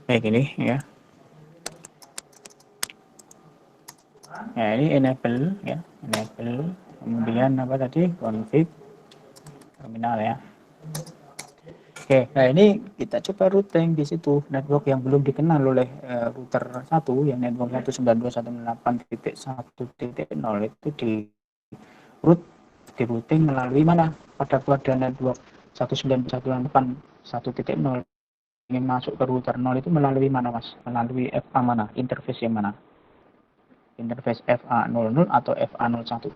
Kayak gini ya. Ya ini enable ya, enable. Kemudian apa tadi? Config terminal ya. Oke, nah ini kita coba routing di situ network yang belum dikenal oleh router 1 yang network 192.168.1.0 itu di routing melalui mana? Pada kode network 192.168.1.0 ingin masuk ke router 0 itu melalui mana Mas? Melalui FA mana? Interface yang mana? Interface FA00 atau FA01?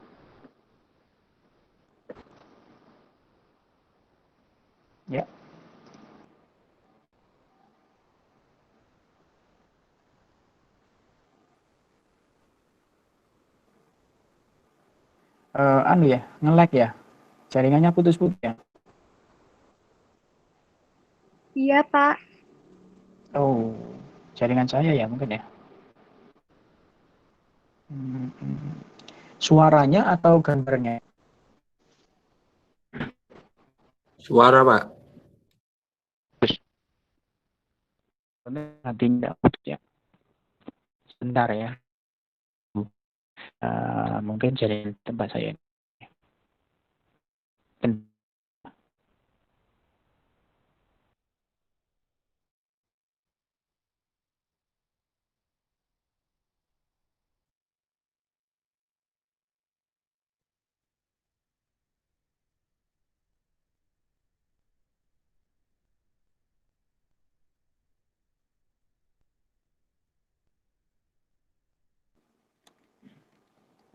Ya. Anu ya, nge-lag ya. Jaringannya putus-putus ya. Iya, Pak. Oh, jaringan saya ya mungkin ya. Suaranya atau gambarnya? Suara, Pak. Nanti tidak putus ya. Sebentar ya. Mungkin jaringan tempat saya.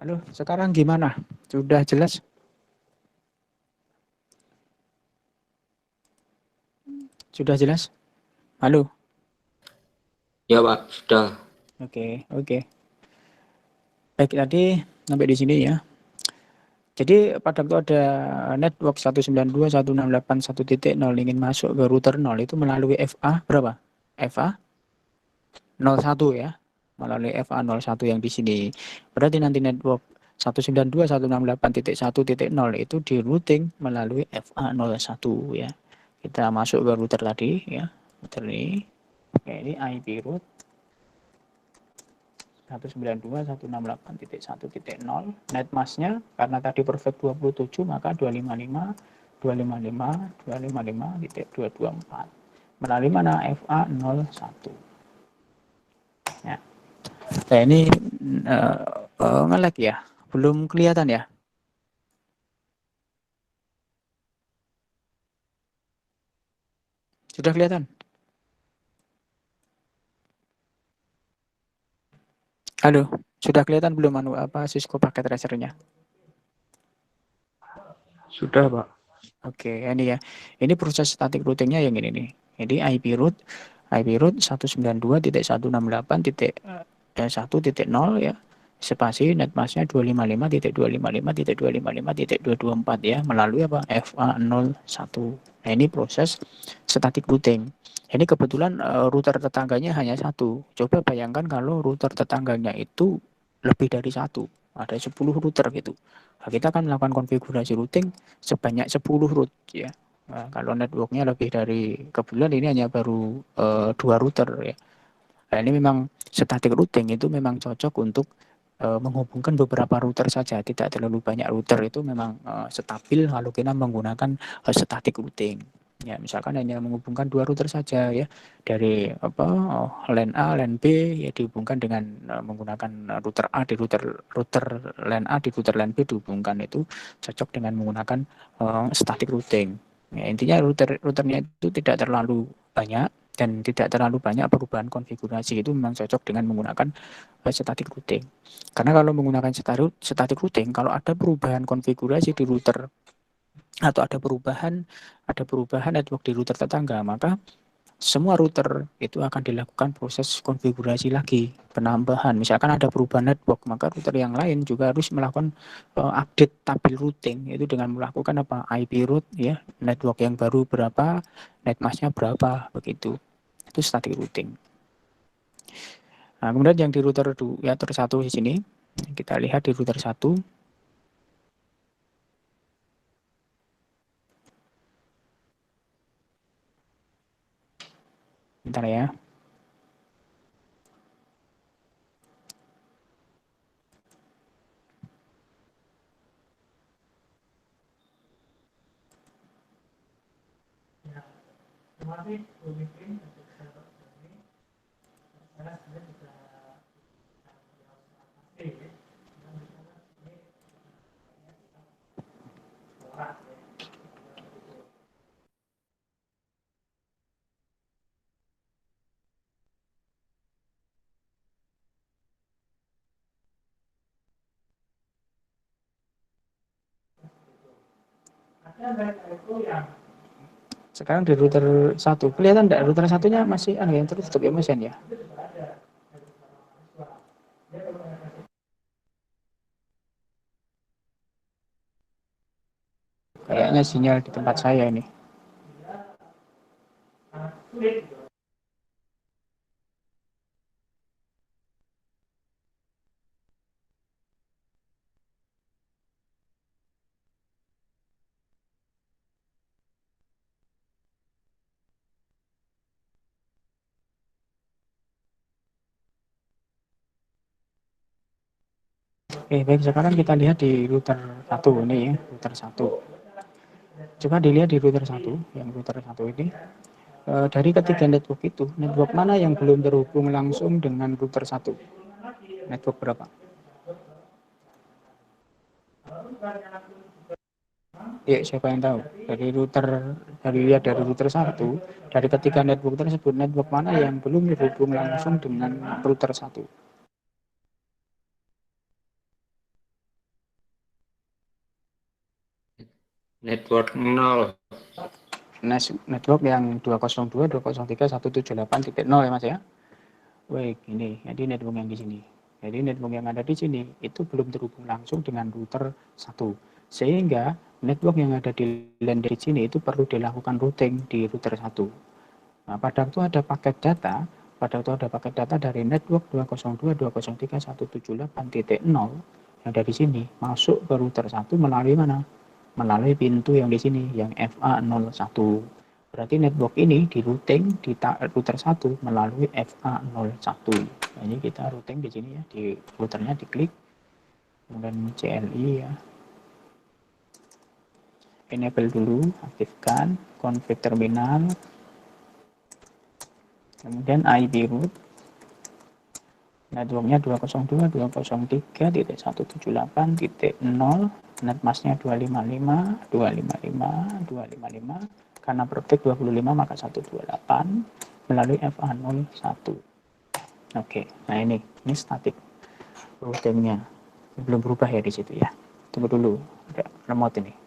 Halo, sekarang gimana? Sudah jelas? Sudah jelas? Halo? Ya, Pak, sudah. Oke. Baik, tadi sampai di sini ya. Jadi pada waktu ada network 192.168.1.0 ingin masuk ke router 0 itu melalui FA berapa? FA 01 ya. Melalui FA01 yang di sini. Berarti nanti network 192.168.1.0 itu di routing melalui FA01 ya. Kita masuk ke router tadi ya. Router ini. Oke, ini IP root 192.168.1.0. Netmasknya karena tadi perfect 27 maka 255.255.254 melalui mana FA01 ya. Nah ini nge-lag ya, belum kelihatan ya. Sudah kelihatan? Halo, sudah kelihatan belum Cisco paket tracernya? Sudah, Pak. Oke, ini ya. Ini proses static routingnya yang ini nih. Jadi IP root 192.168.1.0 ya. Spasi netmasknya 255.255.255.224 ya melalui apa? FA01. Nah, ini proses static routing. Ini kebetulan router tetangganya hanya satu. Coba bayangkan kalau router tetangganya itu lebih dari satu. Ada 10 router gitu. Nah, kita akan melakukan konfigurasi routing sebanyak 10 root ya. Nah, kalau networknya lebih dari kebetulan ini hanya baru 2 router ya. Nah, ini memang static routing itu memang cocok untuk menghubungkan beberapa router saja, tidak terlalu banyak router itu memang stabil kalau kita menggunakan static routing. Ya, misalkan hanya menghubungkan 2 router saja ya. Dari LAN A, LAN B ya dihubungkan dengan menggunakan router A di router LAN A di router LAN B dihubungkan itu cocok dengan menggunakan static routing. Ya, intinya routernya itu tidak terlalu banyak dan tidak terlalu banyak perubahan konfigurasi itu memang cocok dengan menggunakan static routing. Karena kalau menggunakan static routing, kalau ada perubahan konfigurasi di router atau ada perubahan network di router tetangga, maka semua router itu akan dilakukan proses konfigurasi lagi, penambahan. Misalkan ada perubahan network, maka router yang lain juga harus melakukan update tabel routing itu dengan melakukan IP root ya, network yang baru berapa, netmasknya berapa begitu. Itu static routing. Nah, kemudian yang di router 1 di sini kita lihat di router 1 Bentar ya. Sekarang di router 1, kelihatan enggak router satunya masih yang tertutup ya Mas Yan ya? Kayaknya sinyal di tempat saya ini. Oke, baik sekarang kita lihat di router 1 ini ya, router 1. Coba dilihat di router 1, yang router 1 ini. Dari ketiga network itu, network mana yang belum terhubung langsung dengan router 1? Network berapa? Ya, siapa yang tahu? Lihat dari router 1, dari ketiga network tersebut, network mana yang belum terhubung langsung dengan router 1? Network 0. Network yang 202, 203, 178.0 ya Mas ya. Baik, ini. Jadi network yang di sini. Jadi network yang ada di sini itu belum terhubung langsung dengan router 1. Sehingga network yang ada di LAN di sini itu perlu dilakukan routing di router 1. Nah, pada waktu ada paket data dari network 202.203.178.0 yang ada di sini masuk ke router 1 melalui mana? Melalui pintu yang di sini, yang FA01. Berarti network ini di routing di router 1 melalui FA01. Nah, ini kita routing di sini ya, di routernya diklik, kemudian CLI ya. Enable dulu, aktifkan, config terminal, kemudian IP root, networknya 202.203.178.0, netmasknya 255, 255, 255, karena praktik 25 maka 128 melalui FA01. Oke, nah ini statik routingnya, belum berubah ya di situ ya. Tunggu dulu, ada remote ini.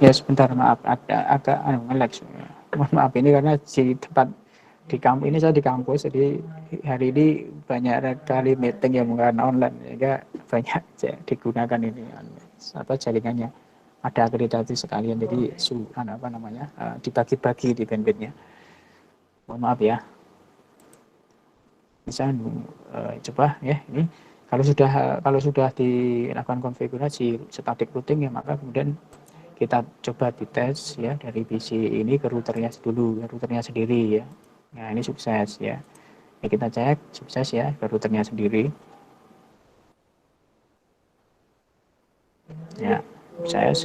Ya sebentar, maaf, ada agak nge-lag. Mohon maaf ini karena di tempat di kampus ini, saya di kampus, jadi hari ini banyak kali meeting yang menggunakan online, sehingga banyak digunakan ini jaringannya. Ada akreditasi sekalian, jadi dibagi-bagi di bandwidthnya. Mohon maaf ya. Bisa coba ya ini. Kalau sudah dilakukan konfigurasi static routing ya, maka kemudian kita coba dites ya dari PC ini ke routernya dulu, routernya sendiri ya. Nah ini sukses ya. Ya kita cek sukses ya ke routernya sendiri. Ya sukses.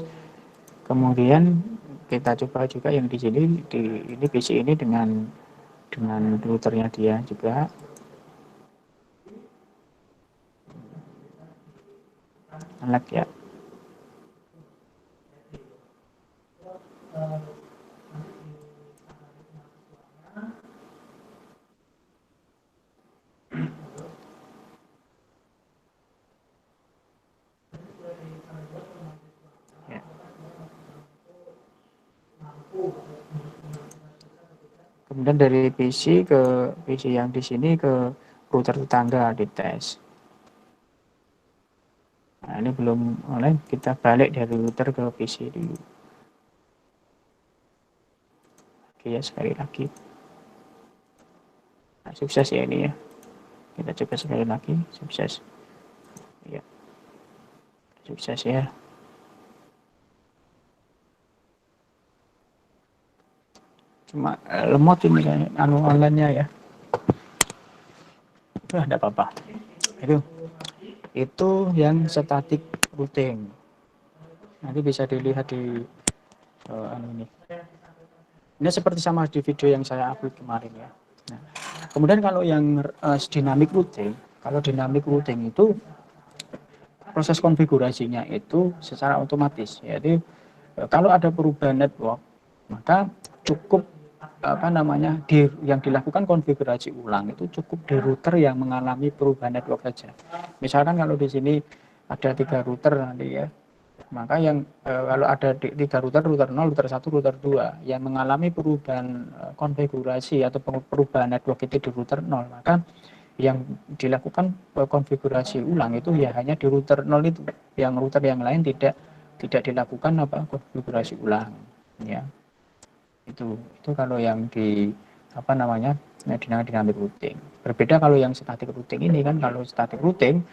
Kemudian kita coba juga yang di sini ini PC ini dengan routernya dia juga. Lag ya. Ya. Kemudian dari PC ke PC yang di sini ke router tetangga dites. Nah, ini belum oleh kita balik dari router ke PC dulu. Oke ya sekali lagi. Nah, sukses ya ini ya. Kita coba sekali lagi, sukses. Ya. Sukses ya. Cuma lemot ini anu online-nya ya. Enggak apa-apa. Itu yang static routing. Nanti bisa dilihat di ini. Ini seperti sama di video yang saya upload kemarin ya. Nah, kemudian kalau yang dynamic routing, kalau dynamic routing itu proses konfigurasinya itu secara otomatis. Jadi kalau ada perubahan network, maka cukup yang dilakukan konfigurasi ulang itu cukup di router yang mengalami perubahan network saja. Misalkan kalau di sini ada 3 router nanti ya, maka yang kalau ada 3 router 0, router 1, router 2 yang mengalami perubahan konfigurasi atau perubahan network itu di router 0, maka yang dilakukan konfigurasi ulang itu ya hanya di router 0 itu, yang router yang lain tidak dilakukan konfigurasi ulang ya. Itu kalau yang di dynamic routing. Berbeda kalau yang static routing ini kan, kalau static routing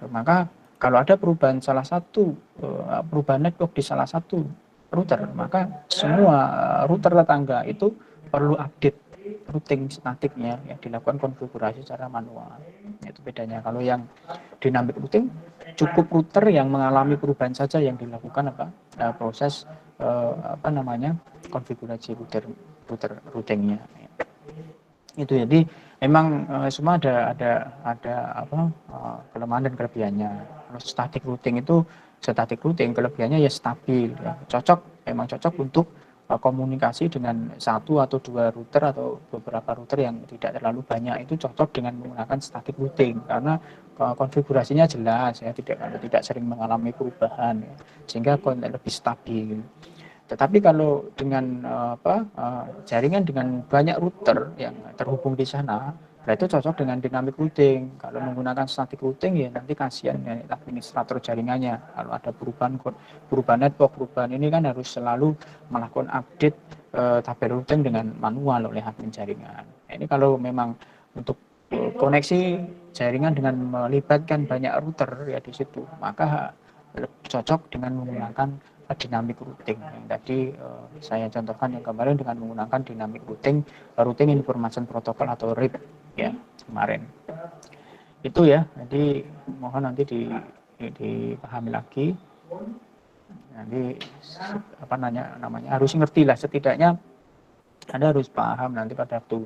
maka kalau ada perubahan perubahan network di salah satu router, maka semua router tetangga itu perlu update routing statiknya yang dilakukan konfigurasi secara manual. Itu bedanya. Kalau yang dynamic routing cukup router yang mengalami perubahan saja yang dilakukan proses konfigurasi routingnya. Itu jadi memang semua ada kelemahan dan kelebihannya. Kalau static routing kelebihannya ya stabil ya. Memang cocok untuk komunikasi dengan 1 atau 2 router atau beberapa router yang tidak terlalu banyak, itu cocok dengan menggunakan static routing karena konfigurasinya jelas ya, tidak sering mengalami perubahan ya, sehingga lebih stabil. Tetapi kalau dengan jaringan dengan banyak router yang terhubung di sana, nah itu cocok dengan dynamic routing. Kalau menggunakan static routing ya nanti kasihan ya administrator jaringannya. Kalau ada perubahan network, perubahan ini kan harus selalu melakukan update tabel routing dengan manual oleh admin jaringan. Nah, ini kalau memang untuk koneksi jaringan dengan melibatkan banyak router ya di situ, maka cocok dengan menggunakan dynamic routing yang tadi saya contohkan yang kemarin dengan menggunakan dynamic routing, routing information protocol atau RIP ya kemarin. Itu ya, jadi mohon nanti dipahami lagi. Nanti harus ngerti lah, setidaknya Anda harus paham nanti pada waktu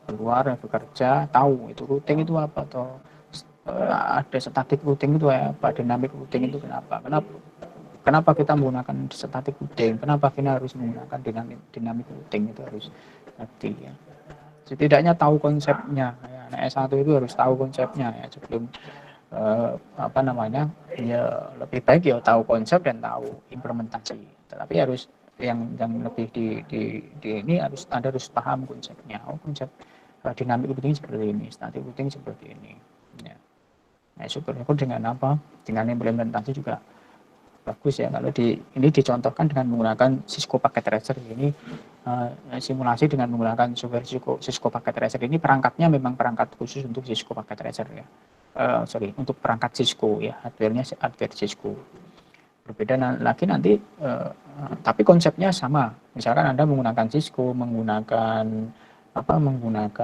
keluar bekerja, tahu itu routing itu apa, atau ada static routing itu apa, dynamic routing itu kenapa kita menggunakan static routing, kenapa kita harus menggunakan dynamic routing, itu harus ngerti ya. Setidaknya tahu konsepnya ya. Nah, S1 itu harus tahu konsepnya ya sebelum ya lebih baik ya tahu konsep dan tahu implementasi. Tetapi harus yang lebih di ini Anda harus paham konsepnya. Konsep dynamic routing seperti ini, static routing seperti ini. Ya. Nah, syukur-syukur dengan implementasi juga bagus ya. Kalau ini dicontohkan dengan menggunakan Cisco Packet Tracer ini, simulasi dengan menggunakan software Cisco Packet Tracer ini, perangkatnya memang perangkat khusus untuk Cisco Packet Tracer ya. Untuk perangkat Cisco ya, hardware Cisco. Berbeda lagi nanti, tapi konsepnya sama. Misalkan Anda menggunakan Cisco, menggunakan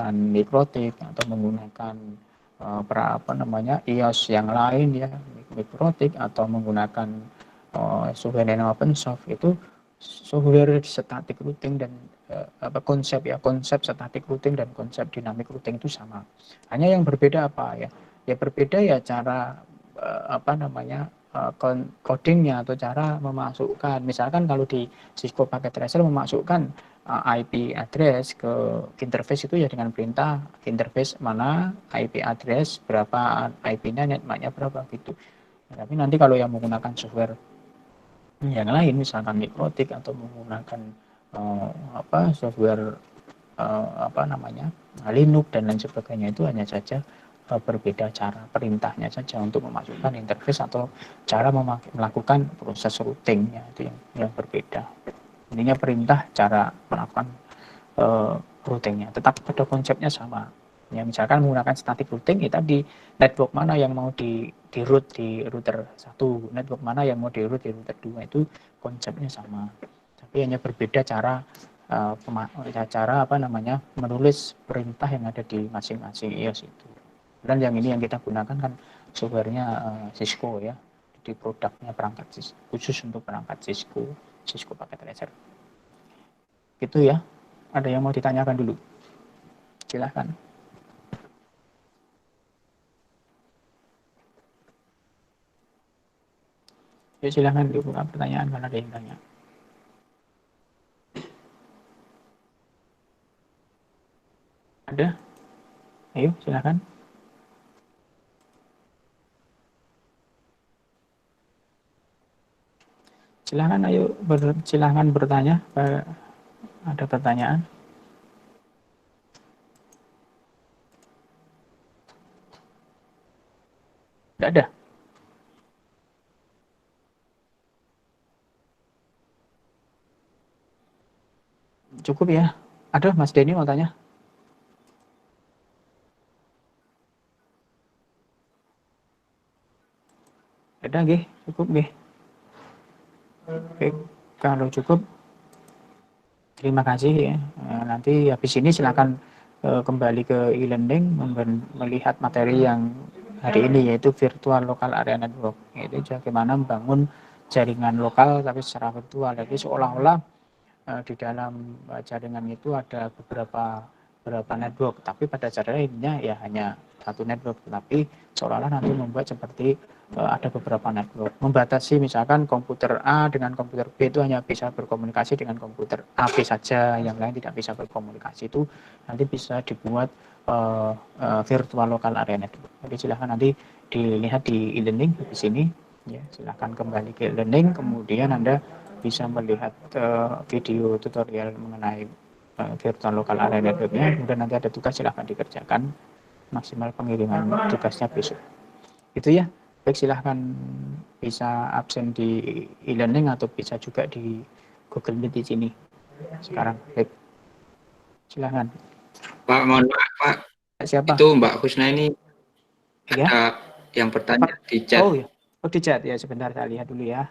Mikrotik atau menggunakan iOS yang lain ya, Mikrotik atau menggunakan software yang open source, itu software static routing dan konsep static routing dan konsep dynamic routing itu sama. Hanya yang berbeda apa ya? Ya berbeda ya cara codingnya atau cara memasukkan. Misalkan kalau di Cisco Packet Tracer memasukkan IP address ke interface itu ya dengan perintah interface mana IP address berapa, IP-nya netmarknya berapa gitu. Tapi nanti kalau yang menggunakan software yang lain misalkan Mikrotik atau menggunakan software Linux dan lain sebagainya, itu hanya saja berbeda cara perintahnya saja untuk memasukkan interface atau cara melakukan proses routingnya, itu yang berbeda. Intinya perintah, cara melakukan routingnya tetap pada konsepnya sama. Ya, misalkan menggunakan static routing, kita di network mana yang mau di route di router 1, network mana yang mau di route di router 2, itu konsepnya sama. Tapi hanya berbeda cara menulis perintah yang ada di masing-masing iOS itu. Dan yang ini yang kita gunakan kan softwarenya Cisco ya, di produknya perangkat khusus untuk perangkat Cisco Packet Tracer. Gitu ya. Ada yang mau ditanyakan dulu? Silahkan. Ya silahkan dibuka pertanyaan kalau ada yang tanya. Ada? Ayo silahkan. Silahkan ayo silahkan bertanya. Ada pertanyaan? Tidak ada? Cukup ya? Ada Mas Denny mau tanya? Ada nggih? Cukup nggih? Oke, kalau cukup terima kasih ya. Nanti habis ini silakan kembali ke e-learning melihat materi yang hari ini, yaitu virtual local area network, yaitu bagaimana membangun jaringan lokal tapi secara virtual. Jadi seolah-olah di dalam jaringan itu ada beberapa network, tapi pada dasarnya ya hanya satu network, tetapi seolah-olah nanti membuat seperti ada beberapa network, membatasi misalkan komputer A dengan komputer B itu hanya bisa berkomunikasi dengan komputer A B saja, yang lain tidak bisa berkomunikasi. Itu nanti bisa dibuat virtual local area network. Jadi silahkan nanti dilihat di e-learning di sini ya, silahkan kembali ke e-learning, kemudian Anda bisa melihat video tutorial mengenai virtual local area network-nya, kemudian nanti ada tugas silahkan dikerjakan, maksimal pengiriman tugasnya besok. Itu ya. Baik, silahkan bisa absen di e-learning atau bisa juga di Google Meet di sini sekarang. Baik, silahkan. Pak, mohon maaf Pak. Siapa? Itu Mbak Husna ini ya? Ada yang bertanya di chat. Oh ya, di chat ya, sebentar saya lihat dulu ya.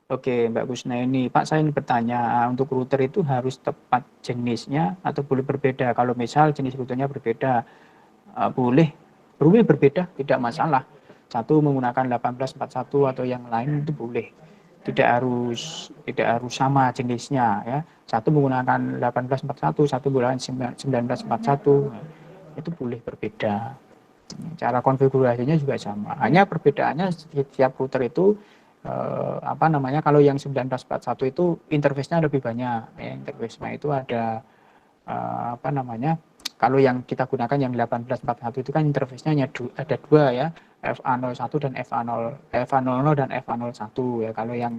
Oke, Mbak Kusna ini, Pak, saya ingin bertanya, untuk router itu harus tepat jenisnya atau boleh berbeda? Kalau misal jenis routernya berbeda, boleh berbeda, tidak masalah. Satu menggunakan 1841 atau yang lain itu boleh. Tidak harus sama jenisnya ya. Satu menggunakan 1841, satu menggunakan 1941. Itu boleh berbeda. Cara konfigurasinya juga sama. Hanya perbedaannya setiap router itu kalau yang 1941 itu interface-nya lebih banyak ya. Interface-nya itu ada kalau yang kita gunakan yang 1841 itu kan interface-nya hanya ada dua ya, FA01 dan FA00 dan FA01 ya. Kalau yang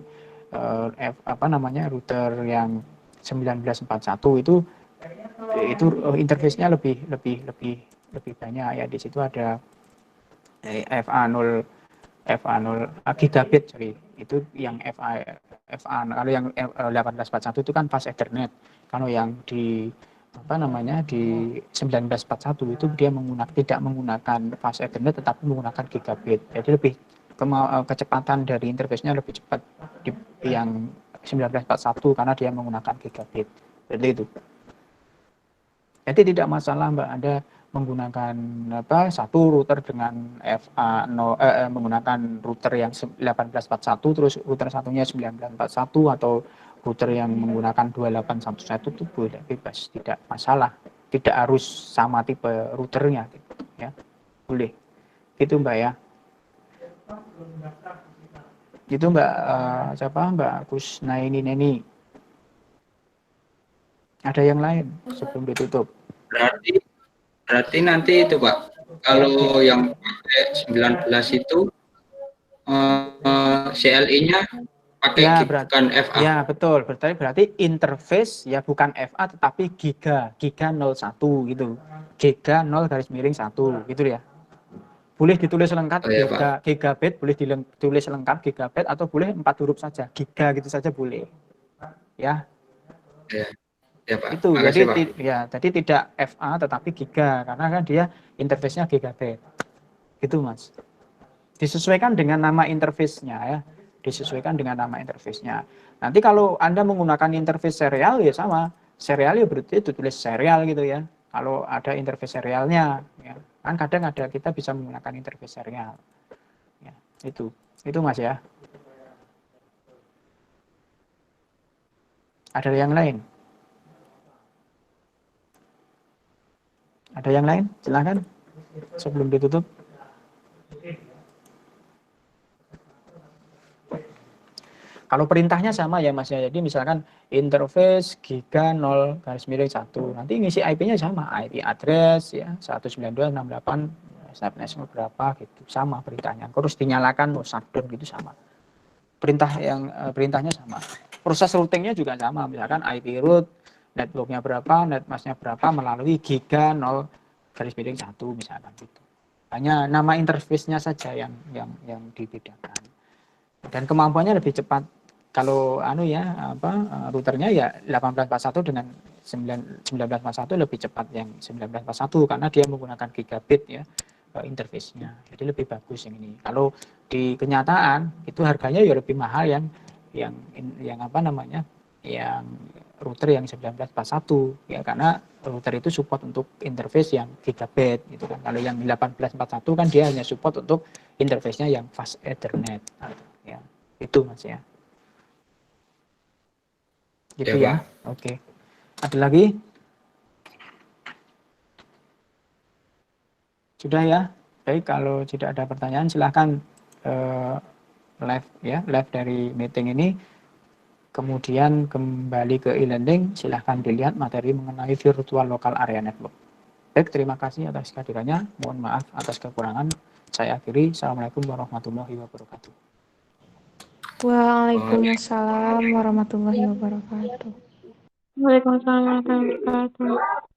router yang 1941 itu interface-nya lebih banyak ya. Di situ ada FA0 gigabit, sorry. Itu yang FA kalau yang 1841 itu kan fast Ethernet. Kalau yang di di 1941 itu dia tidak menggunakan fast Ethernet tetapi menggunakan gigabit. Jadi lebih kecepatan dari interface-nya lebih cepat di yang 1941 karena dia menggunakan gigabit. Seperti itu. Jadi tidak masalah Mbak Anda menggunakan satu router dengan menggunakan router yang 1841 terus router satunya 1941 atau router yang menggunakan 2811 itu boleh bebas, tidak masalah. Tidak harus sama tipe routernya gitu, ya. Boleh. Itu Mbak ya. Itu Mbak Mbak Kusnaini. Ada yang lain sebelum ditutup? Berarti nanti itu Pak, kalau yang pakai 19 itu CLI-nya pakai Ya, bukan FA. ya betul. Berarti interface ya bukan FA tetapi giga 01 gitu. Giga 0 garis miring 1 gitu ya. Boleh ditulis lengkap gigabit, boleh ditulis lengkap gigabit atau boleh 4 huruf saja. Giga gitu saja boleh. Ya. Ya Pak. Itu Makasih, jadi Pak. jadi tidak FA tetapi giga karena kan dia interface-nya gigabit. Gitu Mas. Disesuaikan dengan nama interface-nya ya. Disesuaikan dengan nama interface-nya. Nanti kalau Anda menggunakan interface serial ya sama. Serial ya berarti ditulis serial gitu ya. Kalau ada interface serialnya ya. Kan kadang ada kita bisa menggunakan interface serial. Ya, itu Mas ya. Ada yang lain? Ada yang lain? Silakan. Sebelum ditutup. Kalau perintahnya sama ya Mas ya. Jadi misalkan interface giga 0 garis miring 1. Nanti ngisi IP-nya sama, IP address ya 192.68 subnet berapa gitu. Sama perintahnya. Terus dinyalakan shutdown gitu sama. Perintahnya sama. Proses routingnya juga sama. Misalkan IP root, networknya berapa, netmasknya berapa melalui giga 0 garis miring 1 misalkan gitu. Hanya nama interface-nya saja yang dibedakan. Dan kemampuannya lebih cepat. Kalau routernya ya 1841 dengan 1941 lebih cepat yang 1941 karena dia menggunakan gigabit ya interface-nya. Jadi lebih bagus yang ini. Kalau di kenyataan itu harganya ya lebih mahal yang router yang 1941 ya karena router itu support untuk interface yang gigabit gitu kan. Kalau yang 1841 kan dia hanya support untuk interface-nya yang fast Ethernet ya. Itu Mas ya. Gitu ya. Oke. Ada lagi? Sudah ya. Baik, kalau tidak ada pertanyaan silahkan live dari meeting ini. Kemudian kembali ke e-learning, silahkan dilihat materi mengenai virtual local area network. Baik, terima kasih atas kehadirannya. Mohon maaf atas kekurangan. Saya akhiri. Assalamualaikum warahmatullahi wabarakatuh. Waalaikumsalam warahmatullahi wabarakatuh. Waalaikumsalam warahmatullahi wabarakatuh.